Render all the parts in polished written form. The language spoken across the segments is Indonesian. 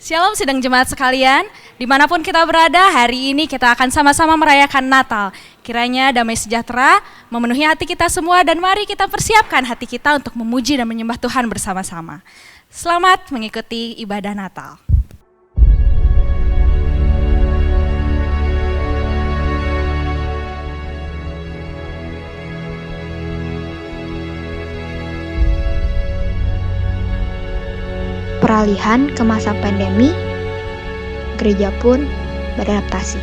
Shalom sidang jemaat sekalian, dimanapun kita berada, hari ini kita akan sama-sama merayakan Natal. Kiranya damai sejahtera memenuhi hati kita semua dan mari kita persiapkan hati kita untuk memuji dan menyembah Tuhan bersama-sama. Selamat mengikuti ibadah Natal. Peralihan ke masa pandemi, gereja pun beradaptasi.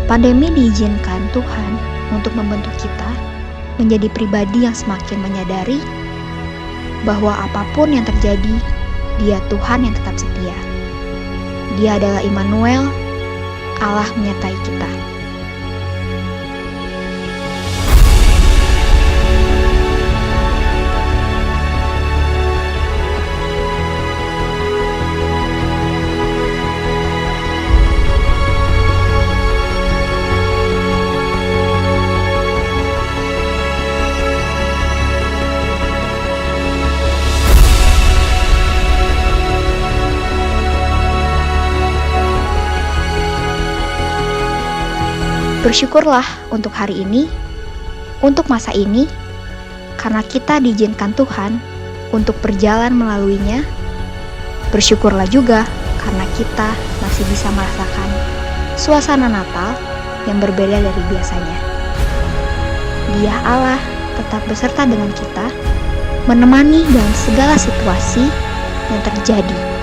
Pandemi diizinkan Tuhan untuk membentuk kita menjadi pribadi yang semakin menyadari bahwa apapun yang terjadi, Dia Tuhan yang tetap setia. Dia adalah Immanuel, Allah menyertai kita. Bersyukurlah untuk hari ini, untuk masa ini, karena kita diizinkan Tuhan untuk berjalan melaluinya. Bersyukurlah juga karena kita masih bisa merasakan suasana Natal yang berbeda dari biasanya. Dia Allah tetap beserta dengan kita, menemani dalam segala situasi yang terjadi.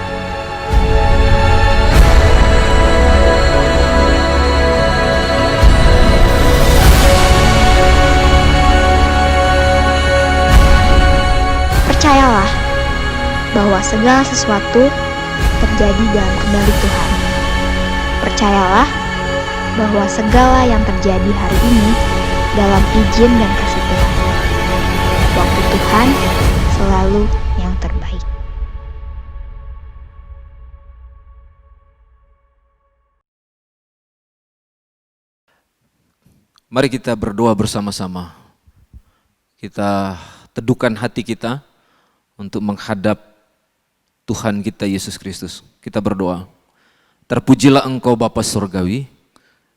Percayalah bahwa segala sesuatu terjadi dalam kendali Tuhan. Percayalah bahwa segala yang terjadi hari ini dalam izin dan kasih Tuhan. Waktu Tuhan selalu yang terbaik. Mari kita berdoa bersama-sama. Kita teduhkan hati kita untuk menghadap Tuhan kita Yesus Kristus. Kita berdoa. Terpujilah Engkau Bapa Surgawi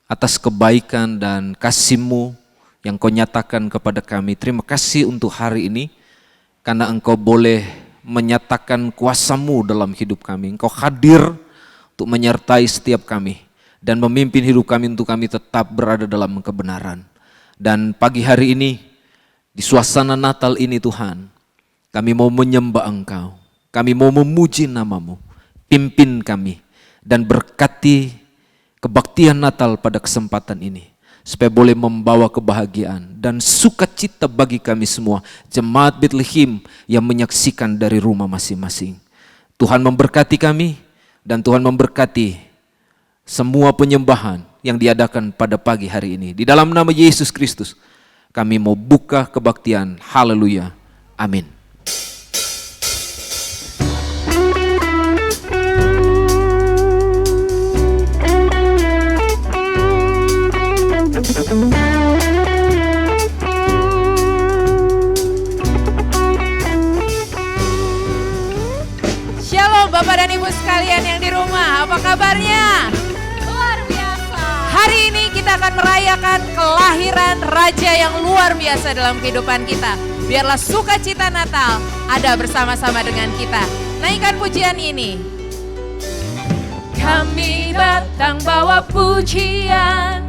atas kebaikan dan kasih-Mu yang Kau nyatakan kepada kami. Terima kasih untuk hari ini karena Engkau boleh menyatakan kuasa-Mu dalam hidup kami. Engkau hadir untuk menyertai setiap kami dan memimpin hidup kami untuk kami tetap berada dalam kebenaran. Dan pagi hari ini di suasana Natal ini Tuhan, kami mau menyembah Engkau, kami mau memuji nama-Mu, pimpin kami dan berkati kebaktian Natal pada kesempatan ini, supaya boleh membawa kebahagiaan dan sukacita bagi kami semua, jemaat Bethlehem yang menyaksikan dari rumah masing-masing. Tuhan memberkati kami dan Tuhan memberkati semua penyembahan yang diadakan pada pagi hari ini. Di dalam nama Yesus Kristus, kami mau buka kebaktian. Haleluya. Amin. Shalom Bapak dan Ibu sekalian yang di rumah, apa kabarnya? Luar biasa. Hari ini kita akan merayakan kelahiran Raja yang luar biasa dalam kehidupan kita. Biarlah sukacita Natal ada bersama-sama dengan kita. Naikkan pujian ini. Kami datang bawa pujian,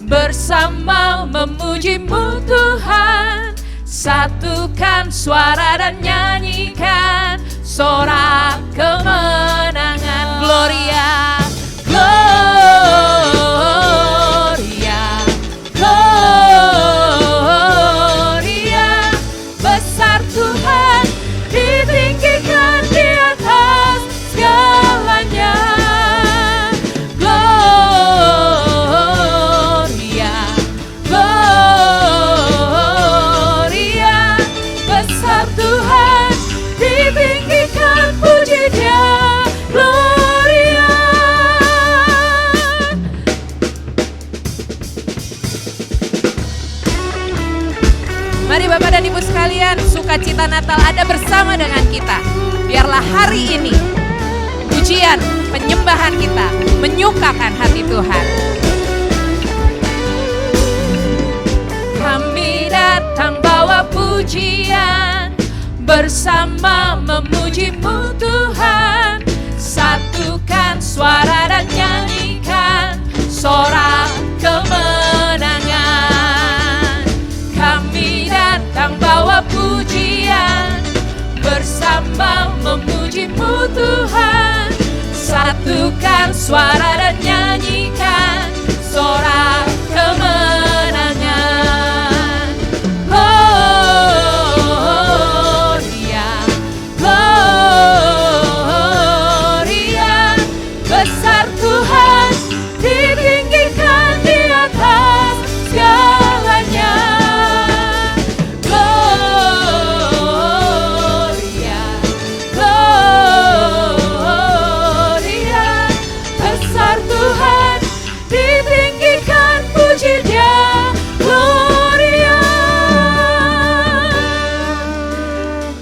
bersama memuji-Mu Tuhan. Satukan suara dan nyanyikan sorak kemenangan. Gloria, Gloria, Gloria. Besar Tuhan, ditinggikan di atas segalanya. Gloria, Gloria. Besar Tuhan, ditinggikan, puji Dia. Gloria. Mari Bapak dan Ibu sekalian, sukacita Natal ada bersama dengan kita. biarlah hari ini pujian, penyembahan kita menyukakan hati Tuhan. Kami datang bawa pujian, bersama memuji-Mu Tuhan. Satukan suara dan nyanyikan sorak kemenangan. Kami datang bawa pujian, bersama memuji-Mu Tuhan. Satukan suara dan nyanyikan sorak kemenangan. Gloria, Gloria, besar Tuhan, ditinggikan di atas segalanya. Gloria, Gloria, besar Tuhan, ditinggikan, puji Dia. Gloria.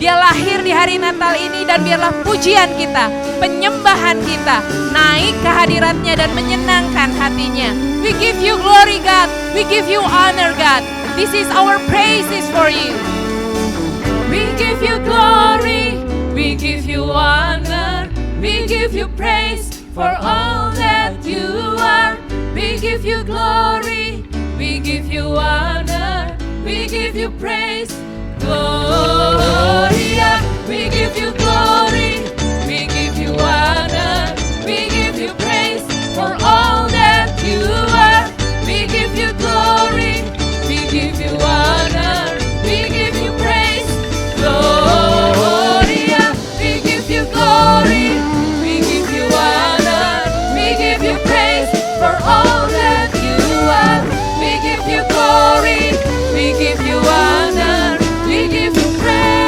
Dia lahir di hari Natal ini dan biarlah pujian kita, penyembahan kita naik ke hadiratnya dan menyenangkan hatinya. We give you glory God, we give you honor God. This is our praises for you. We give you glory, we give you honor, we give you praise for all that you are. We give you glory, we give you honor, we give you praise. Gloria, we give you glory, we give you honor, we give you praise for all that you are. We give you glory, we give you honor, we give you praise. Gloria, we give you glory, we give you honor, we give you praise for all that you are. We give you glory, we give you honor, we give you praise.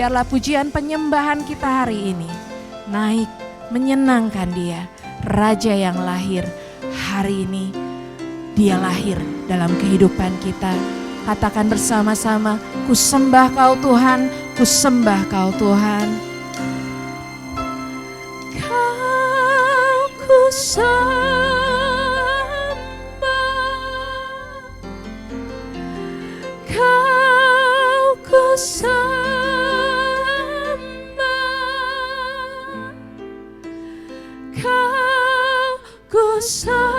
biarlah pujian penyembahan kita hari ini naik menyenangkan Dia, Raja yang lahir hari ini. Dia lahir dalam kehidupan kita. Katakan bersama-sama, ku sembah Kau Tuhan, ku sembah Kau Tuhan. Kau ku sembah, Kau ku sembah, Kau ku sembah.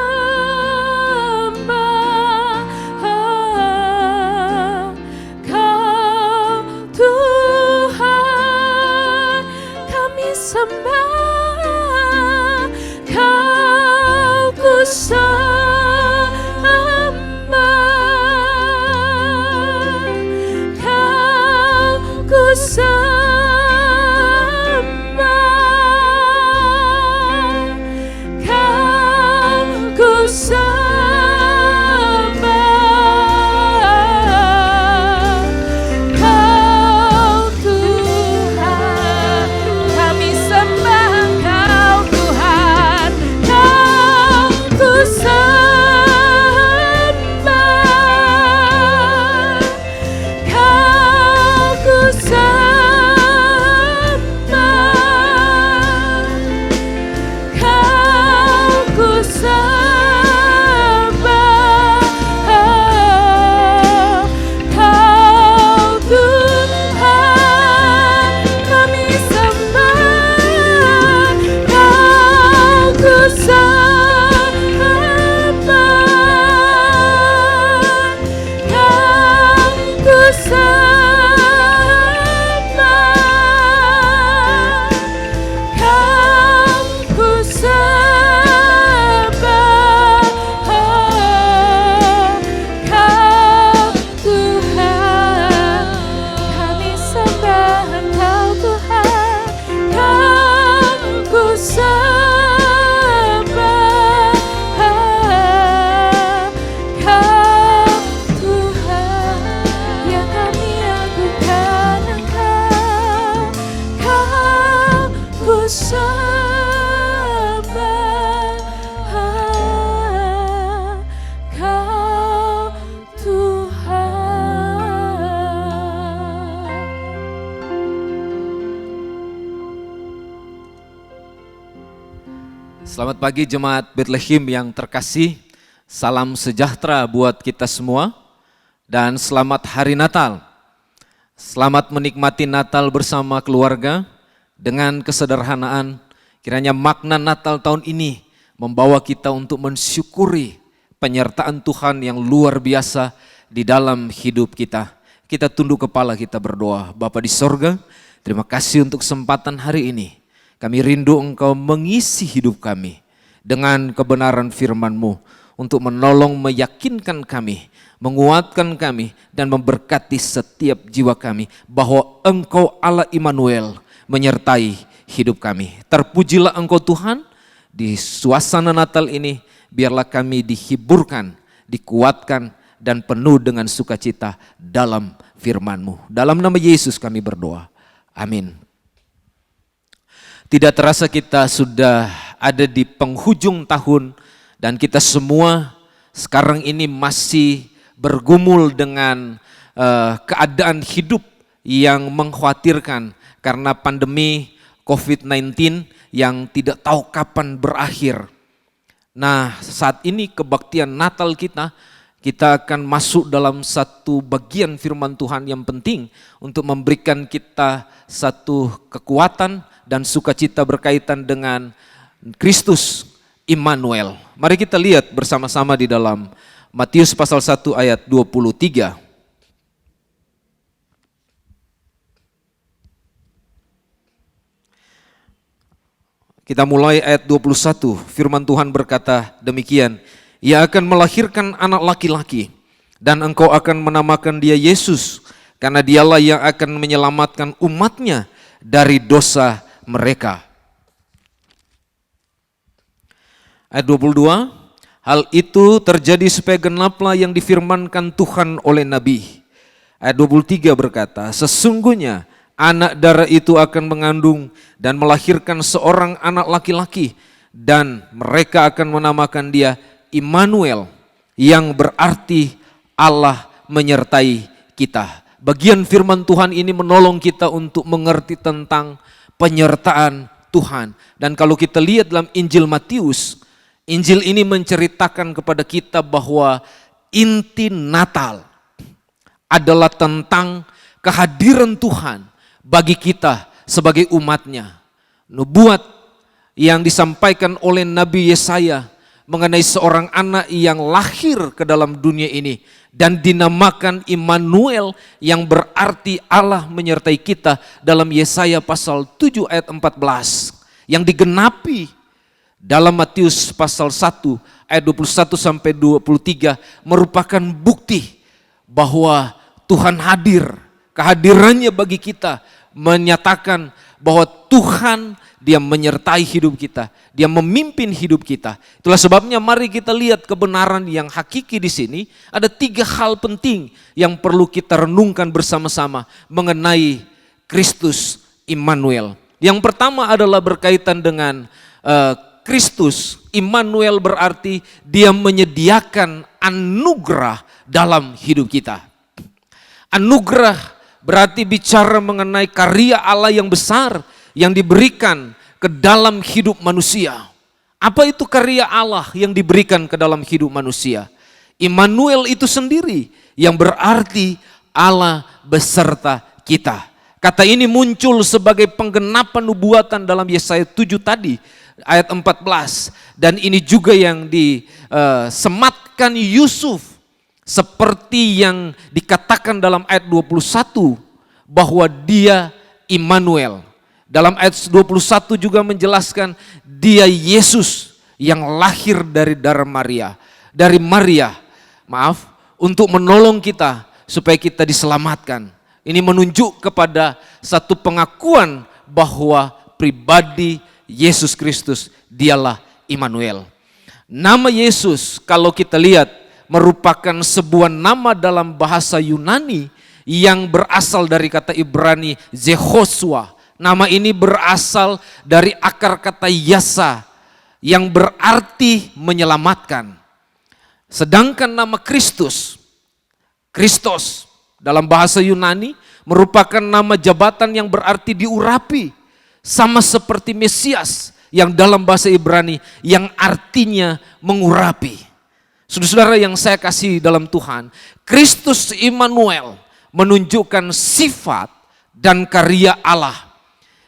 Sembah, Kau ku sembah, Kau ku sembah, Kau ku sembah, Kau Tuhan. Kami sembah Engkau Tuhan, Kau ku sembah, Kau ku sembah, Kau ku sembah, Kau Tuhan. Kami sembah, Kau ku sembah, Kau ku sembah, Kau ku sembah, Kau Tuhan. Kami sembah Engkau Tuhan, Kau ku sembah, Kau Tuhan. Yang kami agungkan Engkau, Kau ku sembah, Kau Tuhan. Selamat pagi jemaat Bethlehem yang terkasih. Salam sejahtera buat kita semua dan selamat hari Natal. Selamat menikmati Natal bersama keluarga dengan kesederhanaan. Kiranya makna Natal tahun ini membawa kita untuk mensyukuri penyertaan Tuhan yang luar biasa di dalam hidup kita. Kita tunduk kepala, kita berdoa. Bapa di sorga, terima kasih untuk kesempatan hari ini. Kami rindu Engkau mengisi hidup kami dengan kebenaran firman-Mu untuk menolong, meyakinkan kami, menguatkan kami, dan memberkati setiap jiwa kami bahwa Engkau Allah Immanuel menyertai hidup kami. Terpujilah Engkau Tuhan di suasana Natal ini, biarlah kami dihiburkan, dikuatkan, dan penuh dengan sukacita dalam firman-Mu. Dalam nama Yesus kami berdoa. Amin. Tidak terasa kita sudah ada di penghujung tahun dan kita semua sekarang ini masih bergumul dengan keadaan hidup yang mengkhawatirkan karena pandemi COVID-19 yang tidak tahu kapan berakhir. Nah, saat ini kebaktian Natal kita akan masuk dalam satu bagian firman Tuhan yang penting untuk memberikan kita satu kekuatan dan sukacita berkaitan dengan Kristus Immanuel. Mari kita lihat bersama-sama di dalam Matius pasal 1 ayat 23. Kita mulai ayat 21. Firman Tuhan berkata demikian, Ia akan melahirkan anak laki-laki dan engkau akan menamakan dia Yesus, karena dialah yang akan menyelamatkan umatnya dari dosa mereka. Ayat 22, hal itu terjadi supaya genaplah yang difirmankan Tuhan oleh Nabi. Ayat 23 berkata, sesungguhnya Anak darah itu akan mengandung dan melahirkan seorang anak laki-laki, dan mereka akan menamakan dia Immanuel, yang berarti Allah menyertai kita. Bagian firman Tuhan ini menolong kita untuk mengerti tentang penyertaan Tuhan. Dan kalau kita lihat dalam Injil Matius, Injil ini menceritakan kepada kita bahwa inti Natal adalah tentang kehadiran Tuhan bagi kita sebagai umatnya. Nubuat yang disampaikan oleh Nabi Yesaya mengenai seorang anak yang lahir ke dalam dunia ini dan dinamakan Immanuel, yang berarti Allah menyertai kita, dalam Yesaya pasal 7 ayat 14, yang digenapi dalam Matius pasal 1 ayat 21 sampai 23, merupakan bukti bahwa Tuhan hadir. Kehadirannya bagi kita menyatakan bahwa Tuhan, Dia menyertai hidup kita, Dia memimpin hidup kita. Itulah sebabnya mari kita lihat kebenaran yang hakiki di sini. Ada 3 hal penting yang perlu kita renungkan bersama-sama mengenai Kristus Immanuel. Yang pertama adalah berkaitan dengan Kristus. Immanuel berarti Dia menyediakan anugerah dalam hidup kita. Anugerah berarti bicara mengenai karya Allah yang besar yang diberikan ke dalam hidup manusia. Apa itu karya Allah yang diberikan ke dalam hidup manusia? Immanuel itu sendiri yang berarti Allah beserta kita. Kata ini muncul sebagai penggenapan nubuatan dalam Yesaya 7 tadi, ayat 14. Dan ini juga yang disematkan Yusuf, seperti yang dikatakan dalam ayat 21 bahwa Dia Immanuel. Dalam ayat 21 juga menjelaskan Dia Yesus yang lahir dari darah Maria. Untuk menolong kita supaya kita diselamatkan. Ini menunjuk kepada satu pengakuan bahwa pribadi Yesus Kristus Dialah Immanuel. Nama Yesus kalau kita lihat merupakan sebuah nama dalam bahasa Yunani yang berasal dari kata Ibrani Zehoshua. Nama ini berasal dari akar kata yasa yang berarti menyelamatkan. Sedangkan nama Kristus dalam bahasa Yunani merupakan nama jabatan yang berarti diurapi, sama seperti Mesias yang dalam bahasa Ibrani yang artinya mengurapi. Saudara-saudara yang saya kasih dalam Tuhan, Kristus Immanuel menunjukkan sifat dan karya Allah.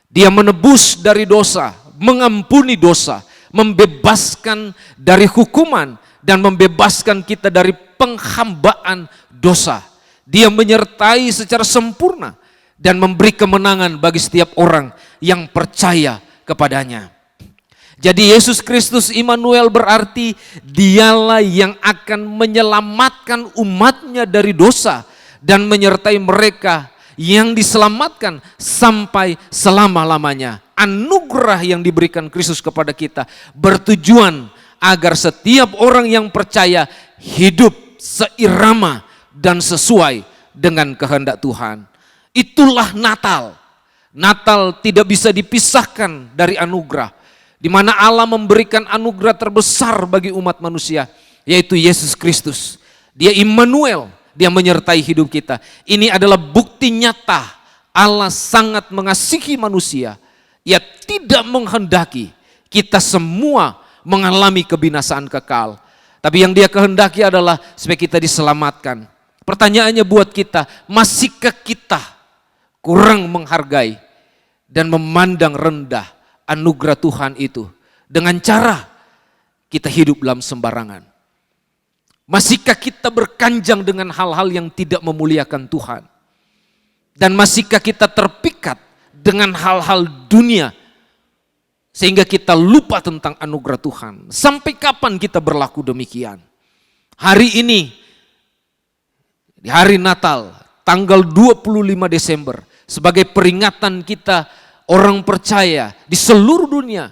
Dia menebus dari dosa, mengampuni dosa, membebaskan dari hukuman, dan membebaskan kita dari penghambaan dosa. Dia menyertai secara sempurna dan memberi kemenangan bagi setiap orang yang percaya kepadanya. Jadi Yesus Kristus Immanuel berarti Dialah yang akan menyelamatkan umatnya dari dosa dan menyertai mereka yang diselamatkan sampai selama-lamanya. Anugerah yang diberikan Kristus kepada kita bertujuan agar setiap orang yang percaya hidup seirama dan sesuai dengan kehendak Tuhan. Itulah Natal. Natal tidak bisa dipisahkan dari anugerah, di mana Allah memberikan anugerah terbesar bagi umat manusia, yaitu Yesus Kristus. Dia Immanuel, Dia menyertai hidup kita. Ini adalah bukti nyata Allah sangat mengasihi manusia. Ia tidak menghendaki kita semua mengalami kebinasaan kekal, tapi yang Dia kehendaki adalah supaya kita diselamatkan. Pertanyaannya buat kita, masihkah kita kurang menghargai dan memandang rendah anugerah Tuhan itu dengan cara kita hidup dalam sembarangan? Masihkah kita berkanjang dengan hal-hal yang tidak memuliakan Tuhan? Dan masihkah kita terpikat dengan hal-hal dunia sehingga kita lupa tentang anugerah Tuhan? Sampai kapan kita berlaku demikian? Hari ini, di hari Natal, tanggal 25 Desember, sebagai peringatan kita orang percaya di seluruh dunia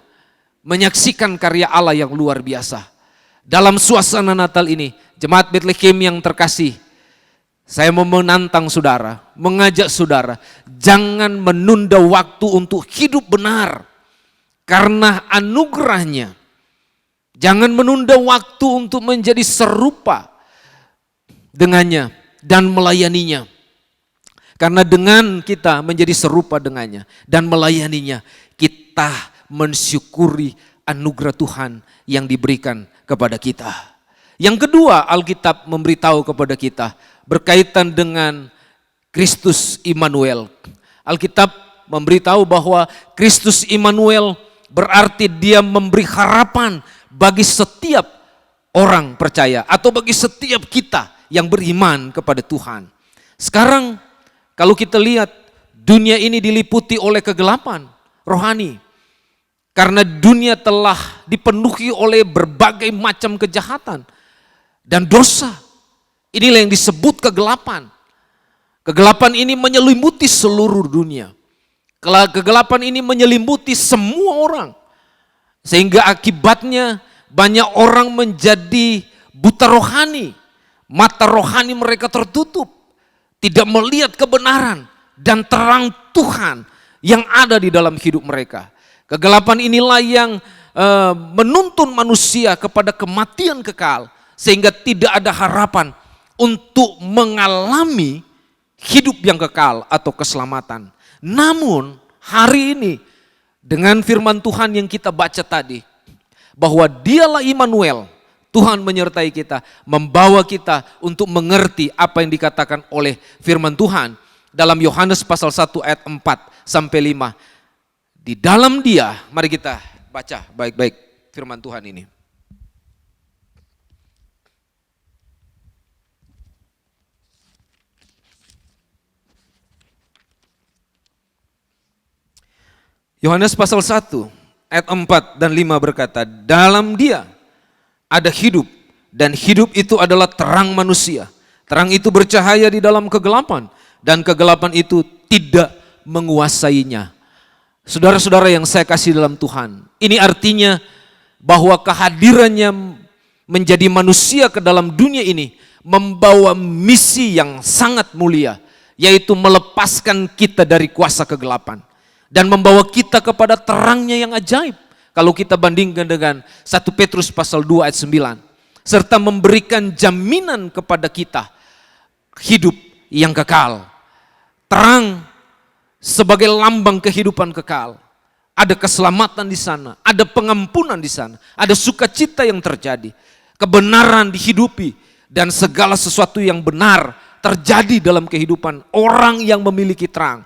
menyaksikan karya Allah yang luar biasa. Dalam suasana Natal ini, Jemaat Bethlehem yang terkasih, Saya mau menantang saudara, mengajak saudara, jangan menunda waktu untuk hidup benar. Karena anugerahnya. Jangan menunda waktu untuk menjadi serupa dengannya dan melayaninya. Karena dengan kita menjadi serupa dengannya dan melayaninya, kita mensyukuri anugerah Tuhan yang diberikan kepada kita. Yang kedua, Alkitab memberitahu kepada kita berkaitan dengan Kristus Immanuel. Alkitab memberitahu bahwa Kristus Immanuel berarti dia memberi harapan bagi setiap orang percaya atau bagi setiap kita yang beriman kepada Tuhan. Sekarang kalau kita lihat dunia ini diliputi oleh kegelapan rohani. Karena dunia telah dipenuhi oleh berbagai macam kejahatan dan dosa. Inilah yang disebut kegelapan. Kegelapan ini menyelimuti seluruh dunia. Kegelapan ini menyelimuti semua orang. Sehingga akibatnya banyak orang menjadi buta rohani. Mata rohani mereka tertutup. Tidak melihat kebenaran dan terang Tuhan yang ada di dalam hidup mereka. Kegelapan inilah yang menuntun manusia kepada kematian kekal. Sehingga tidak ada harapan untuk mengalami hidup yang kekal atau keselamatan. Namun hari ini dengan firman Tuhan yang kita baca tadi, bahwa dialah Immanuel, Tuhan menyertai kita, membawa kita untuk mengerti apa yang dikatakan oleh firman Tuhan. Dalam Yohanes pasal 1 ayat 4 sampai 5. Di dalam dia, mari kita baca baik-baik firman Tuhan ini. Yohanes pasal 1 ayat 4 dan 5 berkata, dalam dia ada hidup dan hidup itu adalah terang manusia. Terang itu bercahaya di dalam kegelapan dan kegelapan itu tidak menguasainya. Saudara-saudara yang saya kasih dalam Tuhan, ini artinya bahwa kehadirannya menjadi manusia ke dalam dunia ini membawa misi yang sangat mulia, yaitu melepaskan kita dari kuasa kegelapan dan membawa kita kepada terangnya yang ajaib. Kalau kita bandingkan dengan 1 Petrus pasal 2 ayat 9, serta memberikan jaminan kepada kita hidup yang kekal. Terang sebagai lambang kehidupan kekal. Ada keselamatan di sana, ada pengampunan di sana, ada sukacita yang terjadi. Kebenaran dihidupi dan segala sesuatu yang benar terjadi dalam kehidupan orang yang memiliki terang.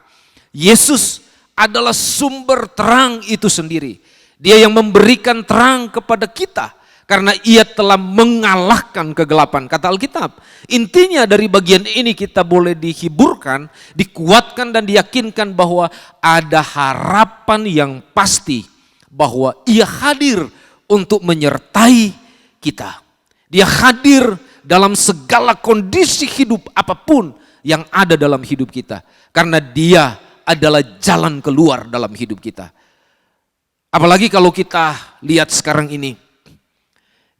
Yesus adalah sumber terang itu sendiri. Dia yang memberikan terang kepada kita karena ia telah mengalahkan kegelapan, kata Alkitab. Intinya dari bagian ini kita boleh dihiburkan, dikuatkan dan diyakinkan bahwa ada harapan yang pasti bahwa ia hadir untuk menyertai kita. Dia hadir dalam segala kondisi hidup apapun yang ada dalam hidup kita. Karena dia adalah jalan keluar dalam hidup kita. Apalagi kalau kita lihat sekarang ini,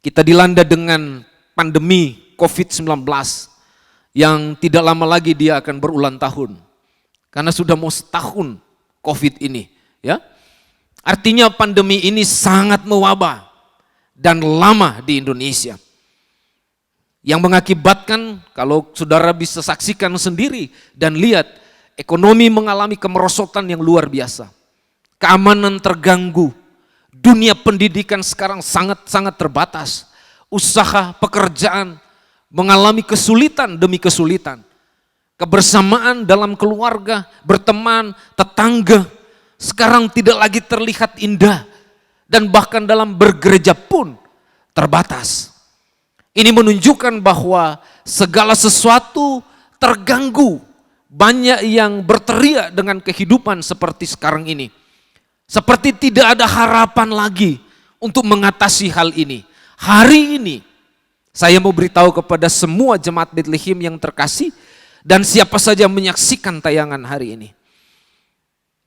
kita dilanda dengan pandemi COVID-19 yang tidak lama lagi dia akan berulang tahun. Karena sudah mau setahun COVID ini, ya. Artinya pandemi ini sangat mewabah dan lama di Indonesia. Yang mengakibatkan, kalau saudara bisa saksikan sendiri dan lihat, ekonomi mengalami kemerosotan yang luar biasa. Keamanan terganggu. Dunia pendidikan sekarang sangat-sangat terbatas. Usaha, pekerjaan mengalami kesulitan demi kesulitan. Kebersamaan dalam keluarga, berteman, tetangga sekarang tidak lagi terlihat indah. Dan bahkan dalam bergereja pun terbatas. Ini menunjukkan bahwa segala sesuatu terganggu. Banyak yang berteriak dengan kehidupan seperti sekarang ini. Seperti tidak ada harapan lagi untuk mengatasi hal ini. Hari ini saya mau beritahu kepada semua jemaat Bethlehem yang terkasih dan siapa saja menyaksikan tayangan hari ini.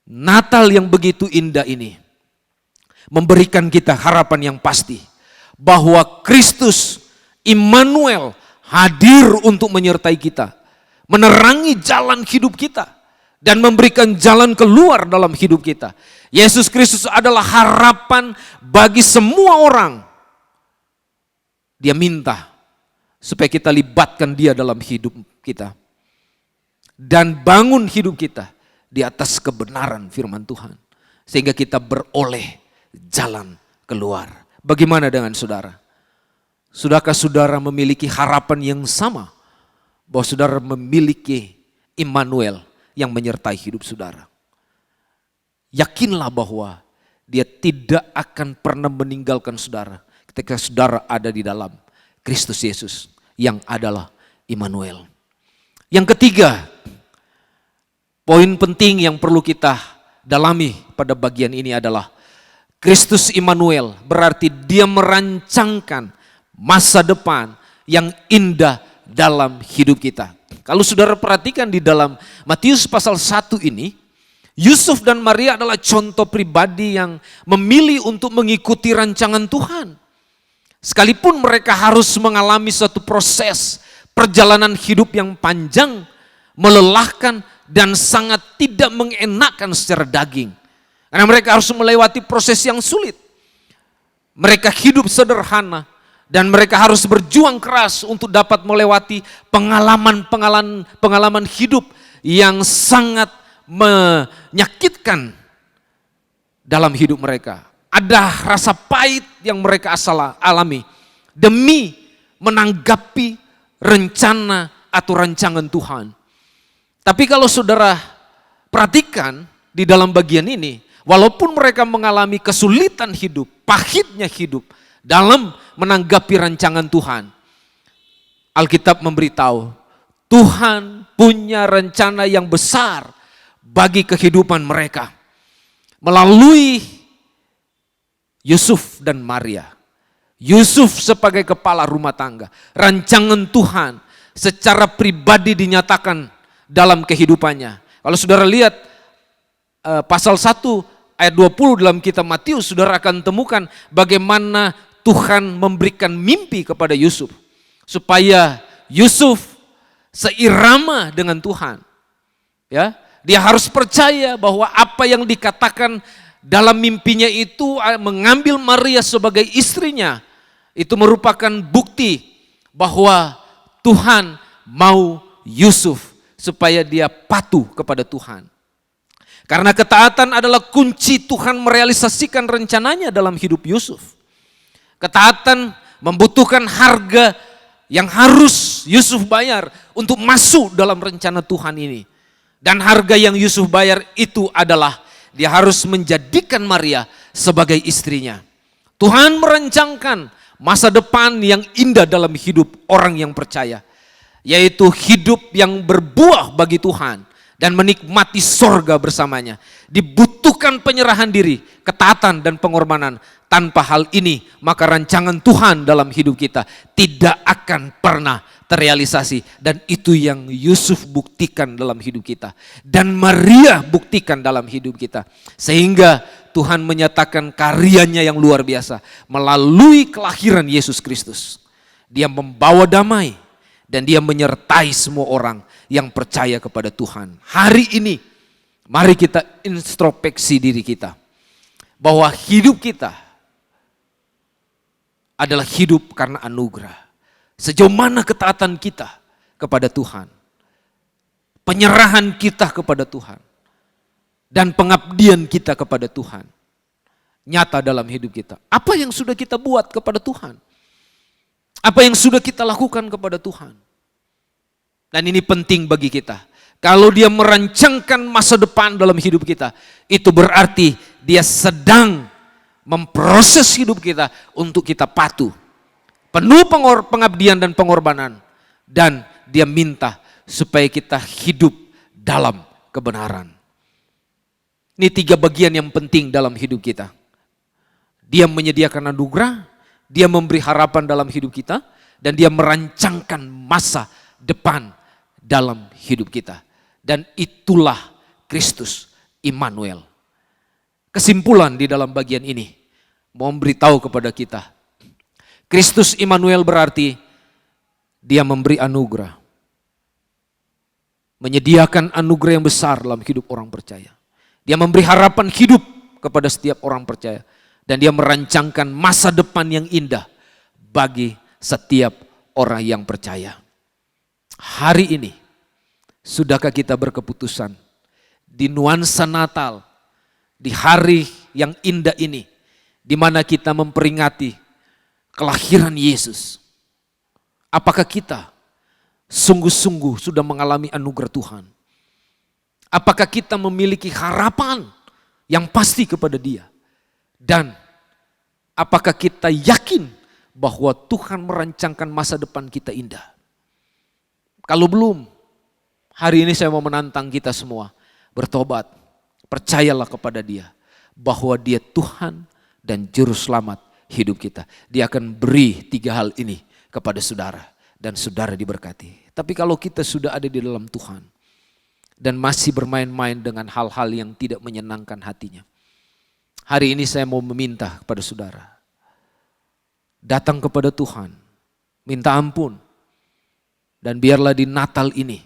Natal yang begitu indah ini memberikan kita harapan yang pasti bahwa Kristus Immanuel hadir untuk menyertai kita. menerangi jalan hidup kita, dan memberikan jalan keluar dalam hidup kita. Yesus Kristus adalah harapan bagi semua orang. Dia minta supaya kita libatkan dia dalam hidup kita. Dan bangun hidup kita di atas kebenaran firman Tuhan. Sehingga kita beroleh jalan keluar. Bagaimana dengan saudara? Sudahkah saudara memiliki harapan yang sama? Bahwa saudara memiliki Immanuel yang menyertai hidup saudara. Yakinlah bahwa dia tidak akan pernah meninggalkan saudara ketika saudara ada di dalam Kristus Yesus yang adalah Immanuel. Yang ketiga, poin penting yang perlu kita dalami pada bagian ini adalah Kristus Immanuel berarti dia merancangkan masa depan yang indah dalam hidup kita. Kalau saudara perhatikan di dalam Matius pasal 1 ini, Yusuf dan Maria adalah contoh pribadi yang memilih untuk mengikuti rancangan Tuhan. Sekalipun mereka harus mengalami suatu proses perjalanan hidup yang panjang, melelahkan, dan sangat tidak mengenakan secara daging. Karena mereka harus melewati proses yang sulit. Mereka hidup sederhana, dan mereka harus berjuang keras untuk dapat melewati pengalaman hidup yang sangat menyakitkan dalam hidup mereka. Ada rasa pahit yang mereka alami demi menanggapi rencana atau rancangan Tuhan. Tapi kalau saudara perhatikan di dalam bagian ini, walaupun mereka mengalami kesulitan hidup, pahitnya hidup dalam menanggapi rancangan Tuhan, Alkitab memberitahu Tuhan punya rencana yang besar bagi kehidupan mereka melalui Yusuf dan Maria. Yusuf sebagai kepala rumah tangga, rancangan Tuhan secara pribadi dinyatakan dalam kehidupannya. Kalau saudara lihat pasal 1 ayat 20 dalam kitab Matius, saudara akan temukan bagaimana Tuhan memberikan mimpi kepada Yusuf supaya Yusuf seirama dengan Tuhan. Ya, dia harus percaya bahwa apa yang dikatakan dalam mimpinya itu mengambil Maria sebagai istrinya, itu merupakan bukti bahwa Tuhan mau Yusuf supaya dia patuh kepada Tuhan. Karena ketaatan adalah kunci Tuhan merealisasikan rencananya dalam hidup Yusuf. Ketaatan membutuhkan harga yang harus Yusuf bayar untuk masuk dalam rencana Tuhan ini. Dan harga yang Yusuf bayar itu adalah dia harus menjadikan Maria sebagai istrinya. Tuhan merancangkan masa depan yang indah dalam hidup orang yang percaya. Yaitu hidup yang berbuah bagi Tuhan dan menikmati sorga bersamanya. Dibutuhkan penyerahan diri, ketaatan dan pengorbanan. Tanpa hal ini, maka rancangan Tuhan dalam hidup kita tidak akan pernah terrealisasi. Dan itu yang Yusuf buktikan dalam hidup kita. Dan Maria buktikan dalam hidup kita. Sehingga Tuhan menyatakan karyanya yang luar biasa. Melalui kelahiran Yesus Kristus. Dia membawa damai. Dan dia menyertai semua orang yang percaya kepada Tuhan. Hari ini, mari kita introspeksi diri kita. Bahwa hidup kita adalah hidup karena anugerah. Sejauh mana ketaatan kita kepada Tuhan. Penyerahan kita kepada Tuhan. Dan pengabdian kita kepada Tuhan. Nyata dalam hidup kita. Apa yang sudah kita buat kepada Tuhan? Apa yang sudah kita lakukan kepada Tuhan? Dan ini penting bagi kita. Kalau dia merancangkan masa depan dalam hidup kita, itu berarti dia sedang memproses hidup kita untuk kita patuh. Penuh pengabdian dan pengorbanan. Dan dia minta supaya kita hidup dalam kebenaran. Ini 3 bagian yang penting dalam hidup kita. Dia menyediakan anugerah, dia memberi harapan dalam hidup kita, dan dia merancangkan masa depan dalam hidup kita. Dan itulah Kristus Immanuel. Kesimpulan di dalam bagian ini mau memberitahu kepada kita, Kristus Immanuel berarti dia memberi anugerah. menyediakan anugerah yang besar dalam hidup orang percaya. Dia memberi harapan hidup kepada setiap orang percaya. Dan dia merancangkan masa depan yang indah bagi setiap orang yang percaya. Hari ini, sudahkah kita berkeputusan di nuansa Natal, di hari yang indah ini, di mana kita memperingati kelahiran Yesus? Apakah kita sungguh-sungguh sudah mengalami anugerah Tuhan? Apakah kita memiliki harapan yang pasti kepada Dia? Dan apakah kita yakin bahwa Tuhan merancangkan masa depan kita indah? Kalau belum, hari ini saya mau menantang kita semua. Bertobat, percayalah kepada Dia bahwa Dia Tuhan dan Juru Selamat hidup kita. Dia akan beri 3 hal ini kepada saudara dan saudara diberkati. Tapi kalau kita sudah ada di dalam Tuhan dan masih bermain-main dengan hal-hal yang tidak menyenangkan hatinya, hari ini saya mau meminta kepada saudara, datang kepada Tuhan, minta ampun, dan biarlah di Natal ini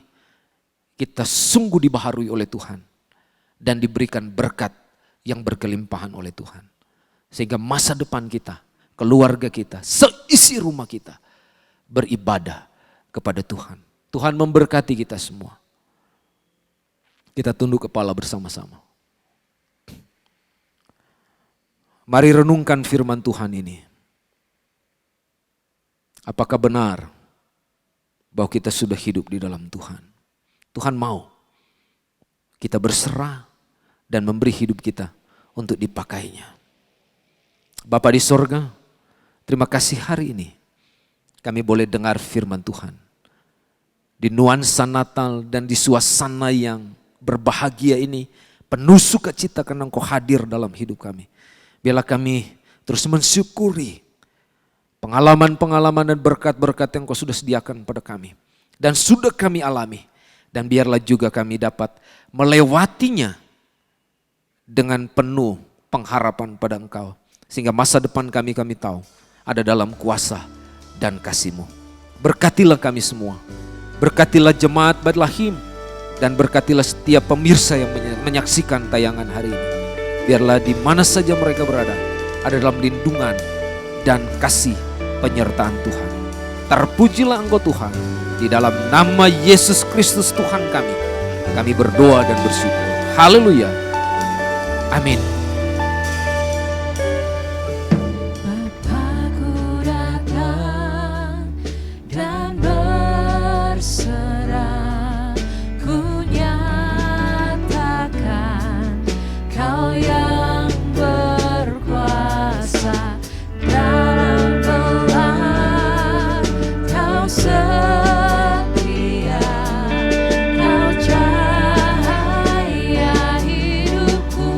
kita sungguh dibaharui oleh Tuhan dan diberikan berkat yang berkelimpahan oleh Tuhan. Sehingga masa depan kita, keluarga kita, seisi rumah kita beribadah kepada Tuhan. Tuhan memberkati kita semua. Kita tunduk kepala bersama-sama. Mari renungkan firman Tuhan ini. Apakah benar bahwa kita sudah hidup di dalam Tuhan? Tuhan mau kita berserah dan memberi hidup kita untuk dipakainya. Bapa di sorga, terima kasih hari ini kami boleh dengar firman Tuhan. Di nuansa Natal dan di suasana yang berbahagia ini, penuh sukacita karena Engkau hadir dalam hidup kami. Biarlah kami terus mensyukuri pengalaman-pengalaman dan berkat-berkat yang Kau sudah sediakan pada kami. Dan sudah kami alami. Dan biarlah juga kami dapat melewatinya dengan penuh pengharapan pada Engkau. Sehingga masa depan kami tahu ada dalam kuasa dan kasih-Mu. Berkatilah kami semua. Berkatilah jemaat Bethlehem. Dan berkatilah setiap pemirsa yang menyaksikan tayangan hari ini. Biarlah di mana saja mereka berada, ada dalam lindungan dan kasih penyertaan Tuhan. Terpujilah Engkau Tuhan, di dalam nama Yesus Kristus Tuhan kami. Kami berdoa dan bersyukur. Haleluya. Amin. Bapakku datang dan berserah, ku nyatakan Kau yang berkuasa dalam belah, Kau setia, Kau cahaya hidupku.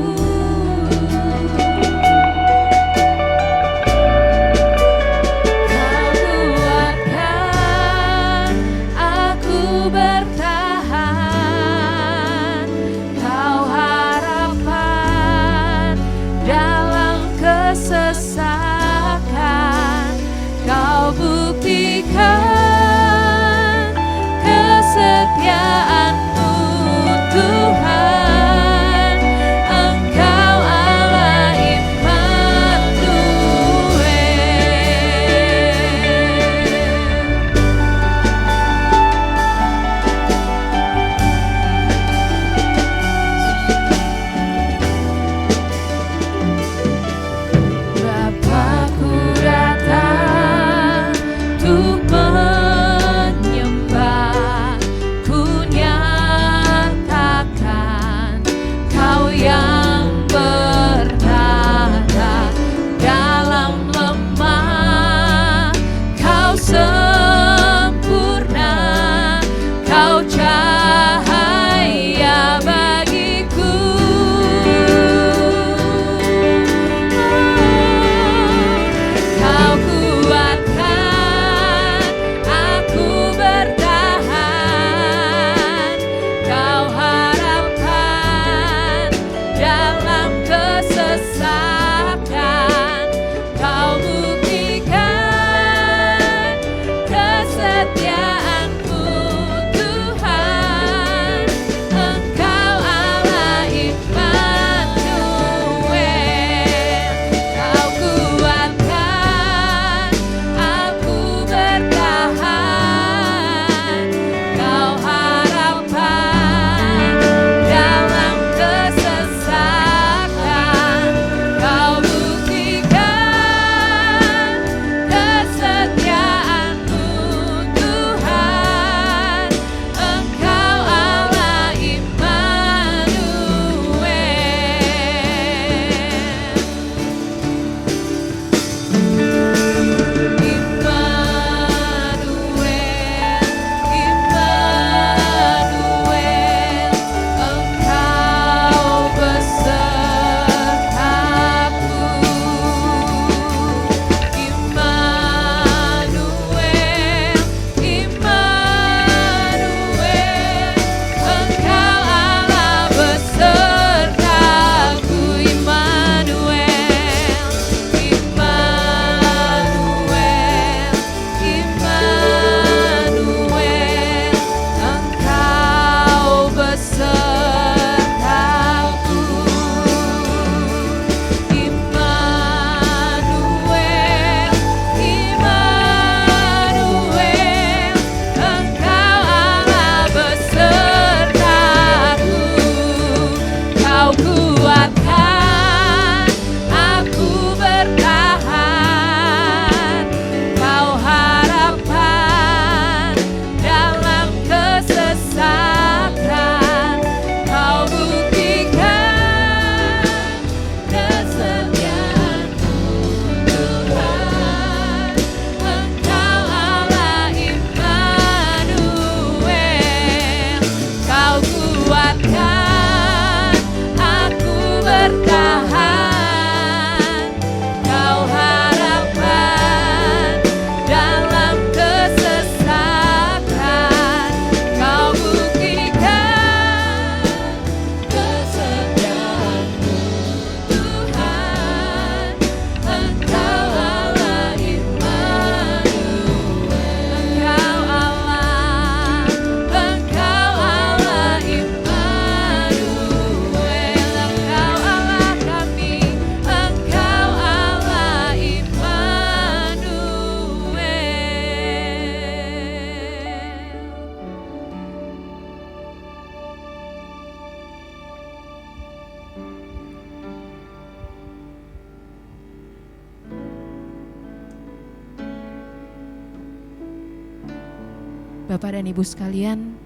Bapak dan Ibu sekalian,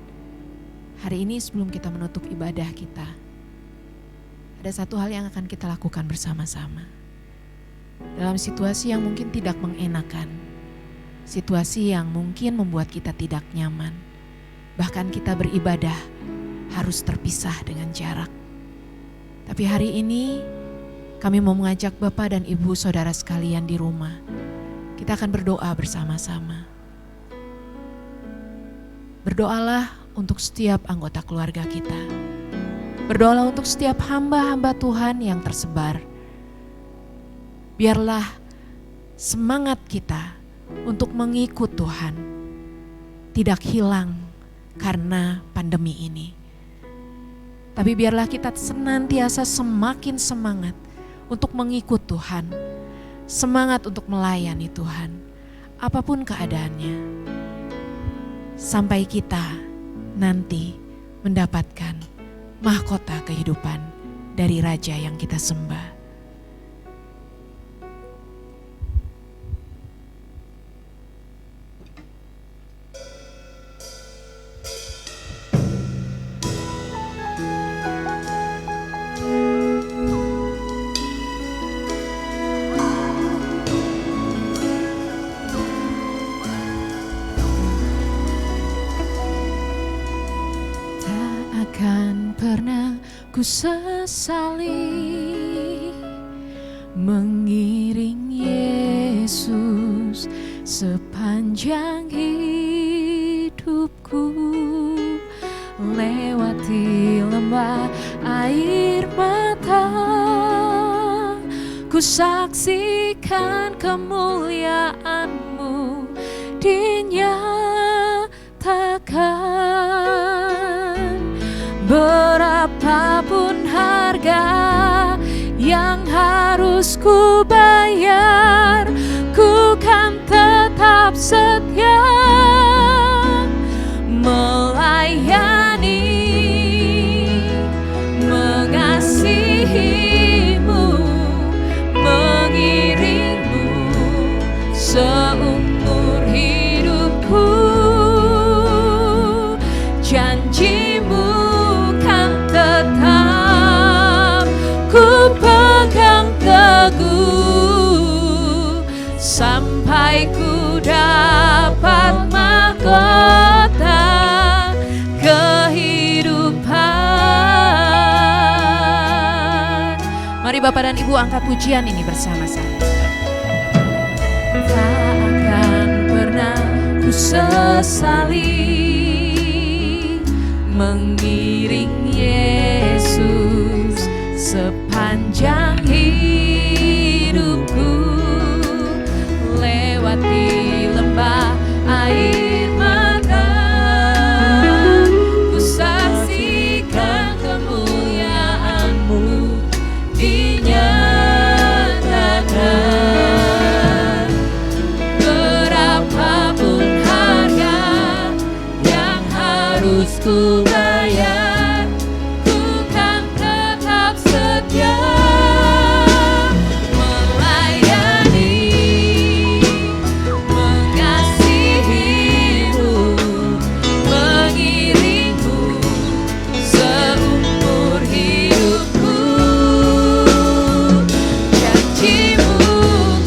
hari ini sebelum kita menutup ibadah kita, ada satu hal yang akan kita lakukan bersama-sama. Dalam situasi yang mungkin tidak mengenakan, situasi yang mungkin membuat kita tidak nyaman, bahkan kita beribadah harus terpisah dengan jarak. Tapi hari ini kami mau mengajak Bapak dan Ibu saudara sekalian di rumah, kita akan berdoa bersama-sama. Berdoalah untuk setiap anggota keluarga kita. Berdoalah untuk setiap hamba-hamba Tuhan yang tersebar. Biarlah semangat kita untuk mengikut Tuhan tidak hilang karena pandemi ini. Tapi biarlah kita senantiasa semakin semangat untuk mengikut Tuhan. Semangat untuk melayani Tuhan, apapun keadaannya. Sampai kita nanti mendapatkan mahkota kehidupan dari Raja yang kita sembah. Ku sesali mengiring Yesus sepanjang hidupku, lewati lembah air mata, ku saksikan kemuliaan-Mu dinyatakan. Berapapun harga yang harus ku bayar, ku kan tetap setia melayani, mengasihi-Mu, mengiring-Mu seumur hidupku. Janji-Mu tetap ku pegang teguh sampai ku dapat mahkota kehidupan. Mari Bapak dan Ibu angkat pujian ini bersama-sama. Tak akan pernah ku sesali mengiring Yesus sepanjang hidupku, lewati lembah air mata, ku saksikan kemuliaan-Mu dinyatakan. Berapapun harga yang harus ku bayar, ku kan tetap setia melayani, mengasihi-Mu, mengiring-Mu seumur hidupku. Janji-Mu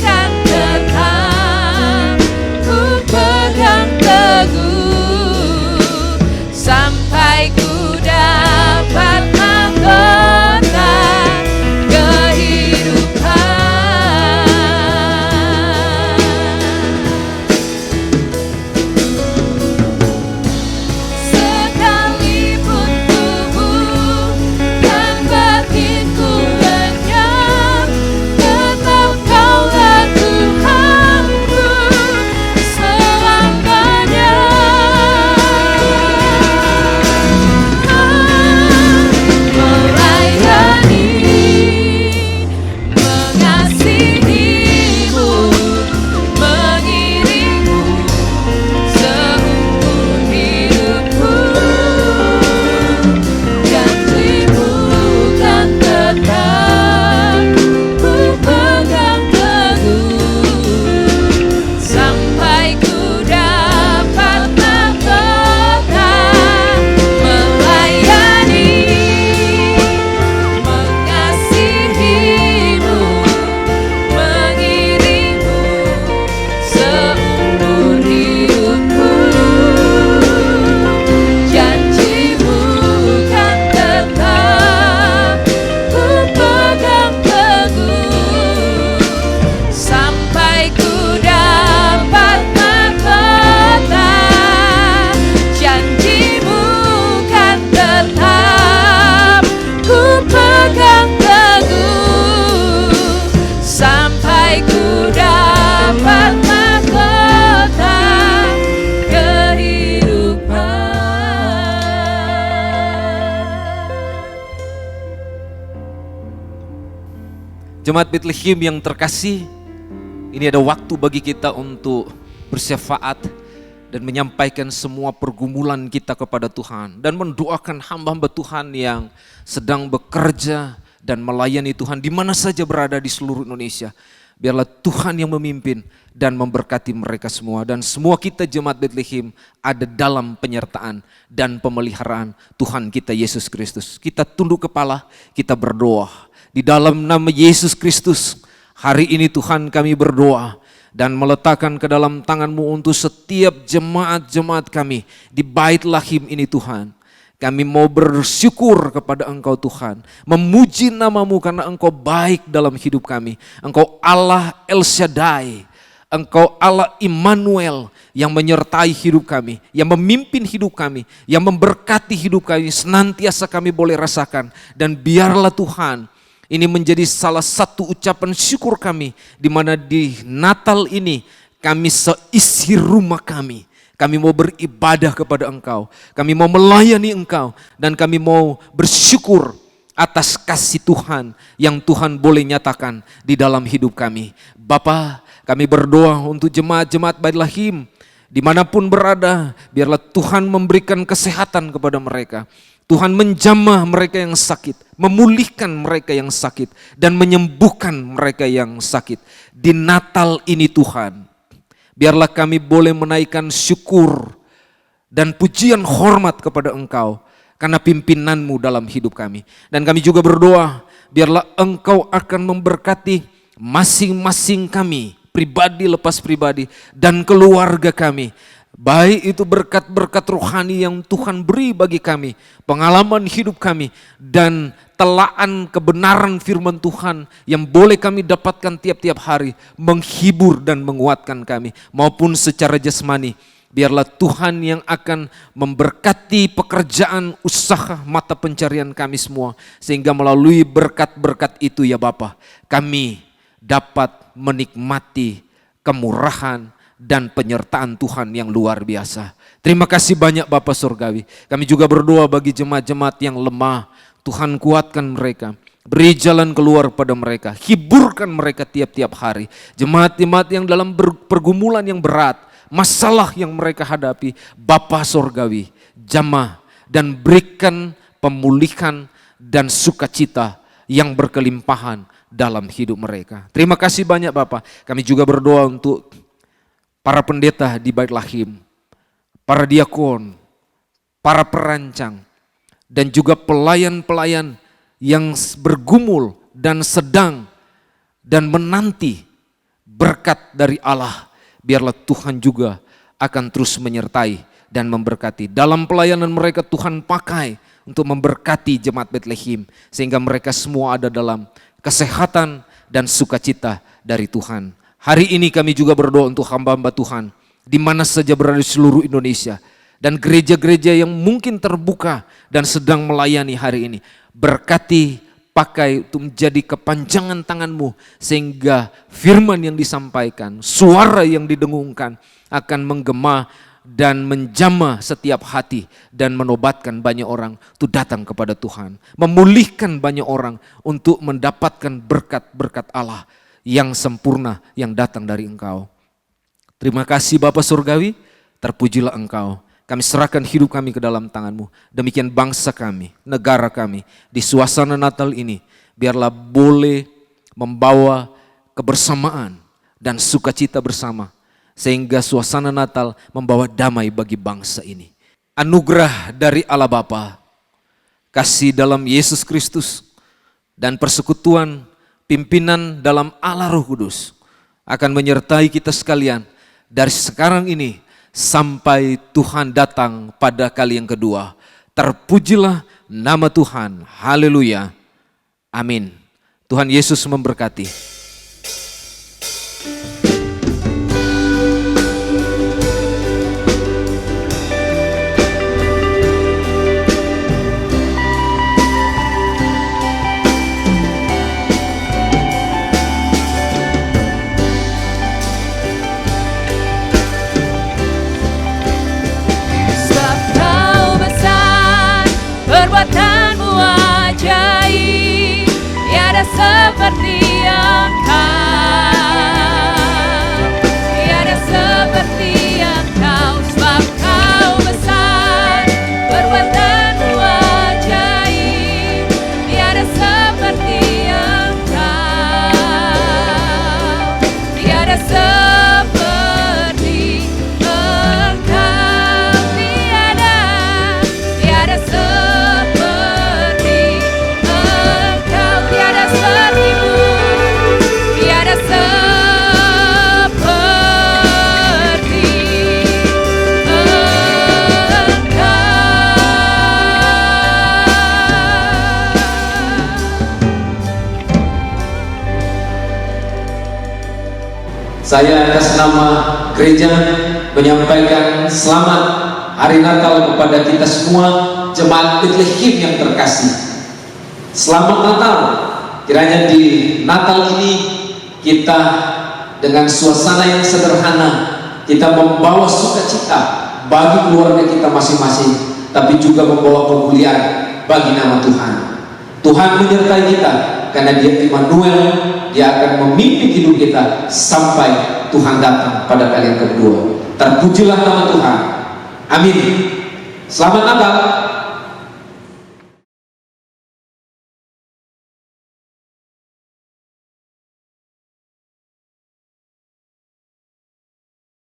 kan tetap ku pegang teguh sampai ku dapat Jemaat Bethlehem yang terkasih, ini ada waktu bagi kita untuk bersyafaat dan menyampaikan semua pergumulan kita kepada Tuhan dan mendoakan hamba-hamba Tuhan yang sedang bekerja dan melayani Tuhan di mana saja berada di seluruh Indonesia. Biarlah Tuhan yang memimpin dan memberkati mereka semua. Dan semua kita jemaat Bethlehem ada dalam penyertaan dan pemeliharaan Tuhan kita Yesus Kristus. Kita tunduk kepala, kita berdoa. Di dalam nama Yesus Kristus, hari ini Tuhan kami berdoa dan meletakkan ke dalam tangan-Mu untuk setiap jemaat-jemaat kami di Bait Lahim ini Tuhan. Kami mau bersyukur kepada Engkau Tuhan, memuji nama-Mu karena Engkau baik dalam hidup kami. Engkau Allah El Shaddai, Engkau Allah Immanuel yang menyertai hidup kami, yang memimpin hidup kami, yang memberkati hidup kami, senantiasa kami boleh rasakan. Dan biarlah Tuhan, ini menjadi salah satu ucapan syukur kami, di mana di Natal ini kami seisi rumah kami mau beribadah kepada Engkau, kami mau melayani Engkau, dan kami mau bersyukur atas kasih Tuhan yang Tuhan boleh nyatakan di dalam hidup kami. Bapa, kami berdoa untuk jemaat-jemaat Bait Lahim dimanapun berada, biarlah Tuhan memberikan kesehatan kepada mereka. Tuhan menjamah mereka yang sakit, memulihkan mereka yang sakit, dan menyembuhkan mereka yang sakit. Di Natal ini Tuhan, biarlah kami boleh menaikkan syukur dan pujian hormat kepada Engkau karena pimpinan-Mu dalam hidup kami. Dan kami juga berdoa, biarlah Engkau akan memberkati masing-masing kami, pribadi lepas pribadi, dan keluarga kami. Baik itu berkat-berkat rohani yang Tuhan beri bagi kami, pengalaman hidup kami, dan telaan kebenaran firman Tuhan yang boleh kami dapatkan tiap-tiap hari, menghibur dan menguatkan kami, maupun secara jasmani. Biarlah Tuhan yang akan memberkati pekerjaan, usaha, mata pencarian kami semua, sehingga melalui berkat-berkat itu ya Bapa, kami dapat menikmati kemurahan dan penyertaan Tuhan yang luar biasa. Terima kasih banyak Bapa Surgawi. Kami juga berdoa bagi jemaat-jemaat yang lemah. Tuhan kuatkan mereka, beri jalan keluar pada mereka, hiburkan mereka tiap-tiap hari. Jemaat-jemaat yang dalam pergumulan yang berat, masalah yang mereka hadapi, Bapa Surgawi, jamah dan berikan pemulihan dan sukacita yang berkelimpahan dalam hidup mereka. Terima kasih banyak Bapa. Kami juga berdoa untuk para pendeta di Bait Lahim, para diakon, para perancang, dan juga pelayan-pelayan yang bergumul dan sedang dan menanti berkat dari Allah. Biarlah Tuhan juga akan terus menyertai dan memberkati. Dalam pelayanan mereka Tuhan pakai untuk memberkati jemaat Bethlehem, sehingga mereka semua ada dalam kesehatan dan sukacita dari Tuhan. Hari ini kami juga berdoa untuk hamba-hamba Tuhan di mana saja berada di seluruh Indonesia, dan gereja-gereja yang mungkin terbuka dan sedang melayani hari ini. Berkati, pakai untuk menjadi kepanjangan tangan-Mu, sehingga firman yang disampaikan, suara yang didengungkan akan menggema dan menjamah setiap hati dan menobatkan banyak orang untuk datang kepada Tuhan, memulihkan banyak orang untuk mendapatkan berkat-berkat Allah yang sempurna yang datang dari Engkau. Terima kasih Bapa Surgawi, terpujilah Engkau. Kami serahkan hidup kami ke dalam tangan-Mu. Demikian bangsa kami, negara kami, di suasana Natal ini, biarlah boleh membawa kebersamaan dan sukacita bersama, sehingga suasana Natal membawa damai bagi bangsa ini. Anugerah dari Allah Bapa, kasih dalam Yesus Kristus, dan persekutuan pimpinan dalam Allah Roh Kudus akan menyertai kita sekalian dari sekarang ini sampai Tuhan datang pada kali yang kedua. Terpujilah nama Tuhan. Haleluya. Amin. Tuhan Yesus memberkati. Perbuatanmu ajaib, tiada seperti yang Saya atas nama gereja menyampaikan selamat Hari Natal kepada kita semua jemaat Bethlehem yang terkasih. Selamat Natal. Kiranya di Natal ini kita dengan suasana yang sederhana, kita membawa sukacita bagi keluarga kita masing-masing, tapi juga membawa kemuliaan bagi nama Tuhan. Tuhan menyertai kita karena Dia Immanuel. Dia akan memimpin hidup kita sampai Tuhan datang pada kali yang kedua. Terpujilah nama Tuhan. Amin. Selamat Natal.